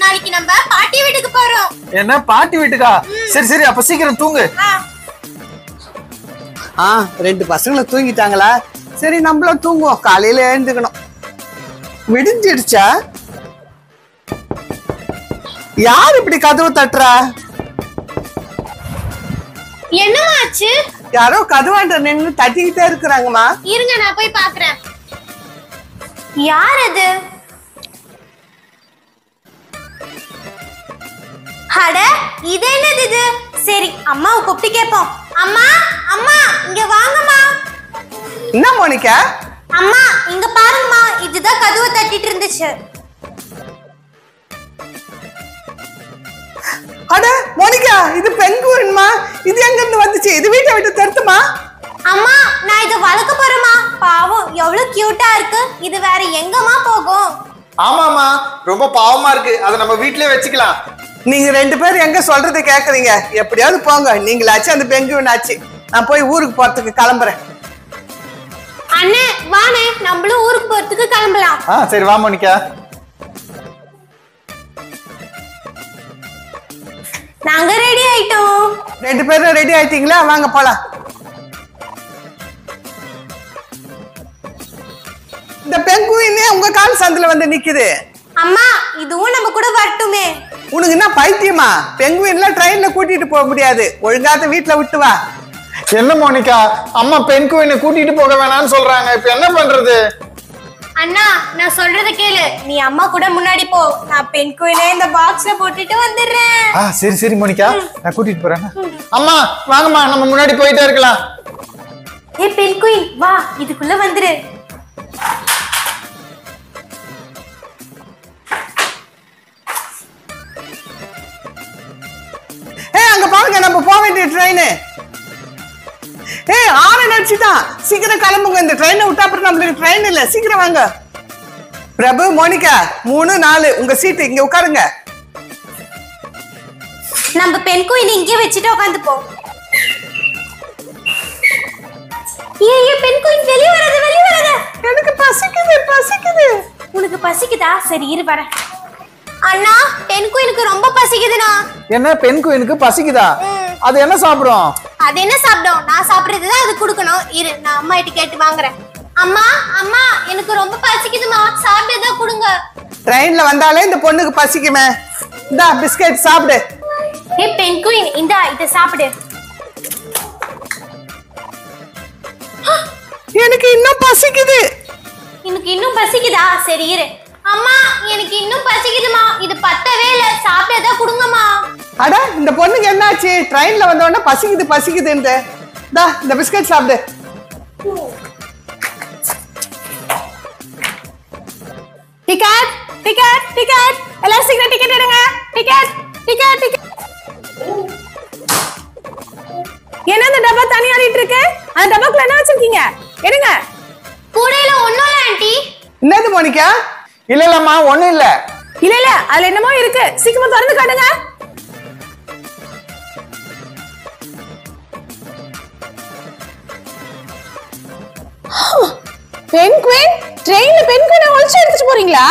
நாளைக்கு நம்ம பாட்டி வீட்டுக்கு போறோம். என்ன பாட்டி வீட்டுக்கா? சரி சரி, அப்ப சீக்கிரம் தூங்கு. ரெண்டு பசங்களை தூங்கிட்டாங்களா? சரி நம்மளும் தூங்குவோம், காலையில எழுந்துக்கணும். விடிஞ்சிடுச்சா? யார் இப்படி கதவு தட்டுறா? என்னமாச்சு? யாரோ கதவாண்ட நின்னு தட்டிக்கிட்டே இருக்கிறாங்கம்மா. இருங்க நான் போய் பாக்குறேன். யார் அது? அட இது என்னது இது? சரி அம்மாவை கூப்பிட்டு கேட்போம். அம்மா அம்மா இங்க வாங்கம்மா. என்ன மோனிகா? அம்மா இங்க பாருங்கம்மா, இதுதான் கதவை தட்டிட்டு இருந்துச்சு. அட மோனிகா, இது பெங்குயின்மா. இது எங்க இருந்து வந்துச்சு? இது வீட்டை விட்டு தருத்துமா? அம்மா நான் இத வளர்க்க போறேம்மா. பாவம் எவ்வளவு கியூட்டா இருக்கு. இது வேற எங்கம்மா போகும்? ஆமாமா, ரொம்ப பாவமா இருக்கு. அதை நம்ம வீட்லயே வச்சுக்கலாம். நீங்க ரெண்டு பேரும் எங்க சொல்றதை கேக்குறீங்க? எப்படியாவது போங்க. நீங்களாச்சு அந்த பெங்குயின் ஆச்சு. நான் போய் ஊருக்கு போறதுக்கு கிளம்புறேன். அண்ணே வானே, நம்மளும் ஊருக்கு போறதுக்கு கிளம்பலாம். சரி வா மோனிகா. நாங்க ரெடி ஆயிட்டோம். ரெண்டு பேரும் ரெடி ஆயிட்டீங்களா? வாங்க போலாம். இந்த பெங்குயினே உங்க கால் சந்தில வந்து நிக்குது. அம்மா இதுவும் நம்ம கூட வரட்டுமே. உனக்கு என்ன பைத்தியமா? பெங்குயின்ல ட்ரெயின்ல கூட்டிட்டு போக முடியாது. ஒழுங்காத வீட்டுல விட்டு வா. என்ன மோனிகா, அம்மா பெங்குயினை கூட்டிட்டு போக வேணாம்னு சொல்றாங்க. இப்ப என்ன பண்றது? அண்ணா நான் சொல்றத கேளு. நீ அம்மா கூட முன்னாடி போ. நான் பென்குயினை இந்த பாக்ஸ்ல போட்டுட்டு வந்துடுறேன். சரி சரி மோனிகா, நான் கூட்டிட்டு போறேன். அம்மா வாங்கம்மா, நம்ம முன்னாடி போயிட்டே இருக்கலாம். ஏ பென்குயின் வா, இதுக்குள்ள வந்துரு. அங்க பாருங்க, நம்ம போக வேண்டிய ட்ரெயின். ஆறு நடிச்சுதான். சீக்கிரம் கிளம்புங்க. இந்த ட்ரெயினை விட்டா அப்புறம் நம்மளுக்கு ட்ரெயின் இல்ல. சீக்கிரம் வாங்க. பிரபு, மோனிகா 3, 4 உங்க சீட்டு. இங்க உட்காருங்க. நம்ம பென்குயின் இங்கே வச்சுட்டு உட்காந்து போ. ஏய் பென்குயின் வெளிய வராத, வெளிய வராத. எனக்கு பசிக்குது. உனக்கு பசிக்குதா? சரி இரு வரேன். அண்ணா பென்குயினுக்கு ரொம்ப பசிக்குதுண்ணா. என்ன பென்குயினுக்கு பசிக்குதா? அது என்ன சாப்பிடும்? அது என்ன சாப்பிடும்? நான் சாப்பிடுறதுதான் அது கொடுக்கணும். இரு நான் அம்மா கிட்ட கேட்டு வாங்குறேன். அம்மா அம்மா எனக்கு ரொம்ப பசிக்குதுமா, சாப்பிட்டதா கொடுங்க. ட்ரெயின்ல வந்தாலே இந்த பொண்ணுக்கு பசிக்குமே. இந்தா பிஸ்கட் சாப்பிடு. ஏ பென்குயின் இந்தா இத சாப்பிடு. எனக்கு இன்னும் பசிக்குது. எனக்கு இன்னும் பசிக்குதா? சரி இரு. அம்மா எனக்கு இன்னும் பசிக்குதுமா, இது பத்தவே இல்ல, சாப்பிட்டதா கொடுங்கம்மா. அட இந்த பொண்ணுக்கு என்னாச்சு? ட்ரெயின்ல வந்த உடனே பசிக்குதுன்னு. இந்தா இந்த பிஸ்கட் சாப்பிடு. டிக்கெட் டிக்கெட் டிக்கெட், எல்லாரும் சீக்கிரம் டிக்கெட் எடுங்க. Ticket ticket ticket. என்ன அந்த டப்பா தனியா ஆடிட்டு இருக்கு? அந்த டப்பாக்குள்ள என்ன வச்சிருக்கீங்க? எடுங்க. கூடையில ஒண்ணும் இல்ல ஆண்டி. என்னது மோனிகா? இல்லம்மா, ஒண்ணும் இல்ல. இல்ல அதுல என்னமோ இருக்கு. சீக்கிரமா திறந்து காட்டுங்க. பென்குயின், ட்ரெயின்ல பென்குயினை ஒளிச்சு எடுத்துட்டு போறீங்களா?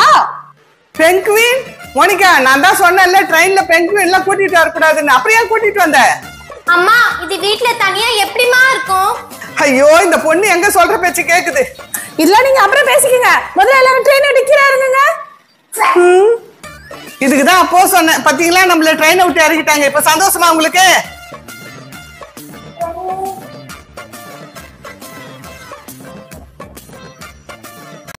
பென்குயின்? மோனிகா நான் தான் சொன்னேன்ல ட்ரெயின்ல பென்குயின் எல்லாம் கூட்டிட்டு வரக்கூடாதுன்னு. அப்படியே கூட்டிட்டு வந்த? அம்மா இது வீட்ல தனியா எப்படிமா இருக்கும்? ஐயோ இந்த பொண்ணு எங்க சொல்ற பேச்சு கேக்குது. இதெல்லாம் நீங்க அப்புறம் பேசிக்கங்க. முதல்ல எல்லாரும் ட்ரெயினை டிக்கிறாருங்க. இதுக்குதான் அப்போ சொன்னேன். பாத்தீங்களா, நம்மள ட்ரெயினை விட்டு இறக்கிட்டாங்க. இப்ப சந்தோஷமா உங்களுக்கு?